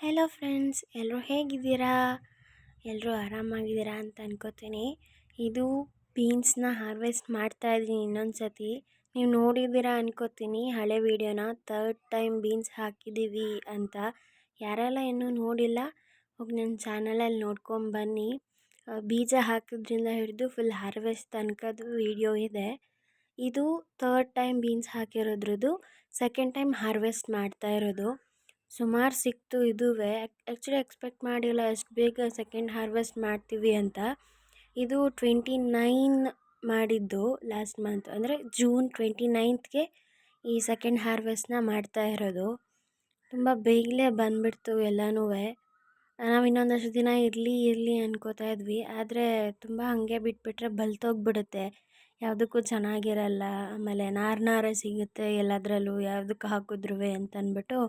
Hello friends, ಎಲ್ಲರೂ ಹೇಗಿದ್ದೀರಾ? ಎಲ್ಲರೂ ಆರಾಮಾಗಿದ್ದೀರಾ ಅಂತ ಅನ್ಕೋತೀನಿ. ಇದು ಬೀನ್ಸ್ನ ಹಾರ್ವೆಸ್ಟ್ ಮಾಡ್ತಾ ಇದ್ದೀನಿ ಇನ್ನೊಂದು ಸತಿ. ನೀವು ನೋಡಿದ್ದೀರಾ ಅನ್ಕೋತೀನಿ ಹಳೆ ವೀಡಿಯೋನ, ಥರ್ಡ್ ಟೈಮ್ ಬೀನ್ಸ್ ಹಾಕಿದ್ದೀವಿ ಅಂತ. ಯಾರೆಲ್ಲ ಇನ್ನೂ ನೋಡಿಲ್ಲ ಹೋಗಿ ನನ್ನ ಚಾನಲಲ್ಲಿ ನೋಡ್ಕೊಂಬನ್ನಿ. ಬೀಜ ಹಾಕಿದ್ರಿಂದ ಹಿಡಿದು ಫುಲ್ ಹಾರ್ವೆಸ್ಟ್ ತನಕದ್ದು ವೀಡಿಯೋ ಇದೆ. ಇದು ಥರ್ಡ್ ಟೈಮ್ ಬೀನ್ಸ್ ಹಾಕಿರೋದ್ರದ್ದು, ಸೆಕೆಂಡ್ ಟೈಮ್ ಹಾರ್ವೆಸ್ಟ್ ಮಾಡ್ತಾ ಇರೋದು. ಸುಮಾರು ಸಿಕ್ತು. ಇದುವೇ ಆ್ಯಕ್ಚುಲಿ ಎಕ್ಸ್ಪೆಕ್ಟ್ ಮಾಡಿಲ್ಲ ಅಷ್ಟು ಬೇಗ ಸೆಕೆಂಡ್ ಹಾರ್ವೆಸ್ಟ್ ಮಾಡ್ತೀವಿ ಅಂತ. ಇದು 29 ಮಾಡಿದ್ದು ಲಾಸ್ಟ್ ಮಂತ್, ಅಂದರೆ ಜೂನ್ 29ಗೆ ಈ ಸೆಕೆಂಡ್ ಹಾರ್ವೆಸ್ಟ್ನ ಮಾಡ್ತಾ ಇರೋದು. ತುಂಬ ಬೇಗಲೇ ಬಂದುಬಿಡ್ತು ಎಲ್ಲನೂ. ನಾವು ಇನ್ನೊಂದಷ್ಟು ದಿನ ಇರಲಿ ಅನ್ಕೋತಾ ಇದ್ವಿ, ಆದರೆ ತುಂಬ ಹಾಗೆ ಬಿಟ್ಬಿಟ್ರೆ ಬಲ್ತೋಗ್ಬಿಡುತ್ತೆ, ಯಾವುದಕ್ಕೂ ಚೆನ್ನಾಗಿರಲ್ಲ. ಆಮೇಲೆ ನಾರೇ ಸಿಗುತ್ತೆ ಎಲ್ಲದರಲ್ಲೂ, ಯಾವುದಕ್ಕೆ ಹಾಕಿದ್ರೂ ಅಂತ ಅಂದ್ಬಿಟ್ಟು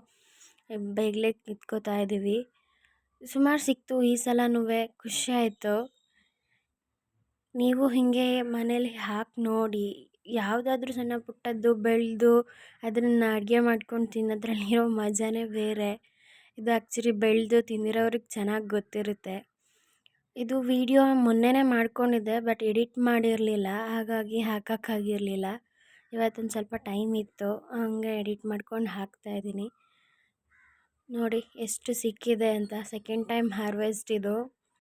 ಬೇಗಲೇ ಕಿತ್ಕೋತಾ ಇದ್ದೀವಿ. ಸುಮಾರು ಸಿಕ್ತು ಈ ಸಲನೂ, ಖುಷಿ ಆಯಿತು. ನೀವು ಹೀಗೆ ಮನೇಲಿ ಹಾಕಿ ನೋಡಿ. ಯಾವುದಾದ್ರೂ ಸಣ್ಣ ಪುಟ್ಟದ್ದು ಬೆಳೆದು ಅದನ್ನು ಅಡುಗೆ ಮಾಡ್ಕೊಂಡು ತಿನ್ನೋದ್ರಲ್ಲಿರೋ ಮಜಾನೇ ಬೇರೆ. ಇದು ಆ್ಯಕ್ಚುಲಿ ಬೆಳೆದು ತಿಂದಿರೋರಿಗೆ ಚೆನ್ನಾಗಿ ಗೊತ್ತಿರುತ್ತೆ. ಇದು ವಿಡಿಯೋ ಮೊನ್ನೆನೇ ಮಾಡ್ಕೊಂಡಿದ್ದೆ, ಬಟ್ ಎಡಿಟ್ ಮಾಡಿರಲಿಲ್ಲ, ಹಾಗಾಗಿ ಹಾಕೋಕ್ಕಾಗಿರಲಿಲ್ಲ. ಇವತ್ತೊಂದು ಸ್ವಲ್ಪ ಟೈಮ್ ಇತ್ತು, ಹಂಗೆ ಎಡಿಟ್ ಮಾಡ್ಕೊಂಡು ಹಾಕ್ತಾಯಿದ್ದೀನಿ. ನೋಡಿ ಎಷ್ಟು ಸಿಕ್ಕಿದೆ ಅಂತ. ಸೆಕೆಂಡ್ ಟೈಮ್ ಹಾರ್ವೆಸ್ಟ್ ಇದು.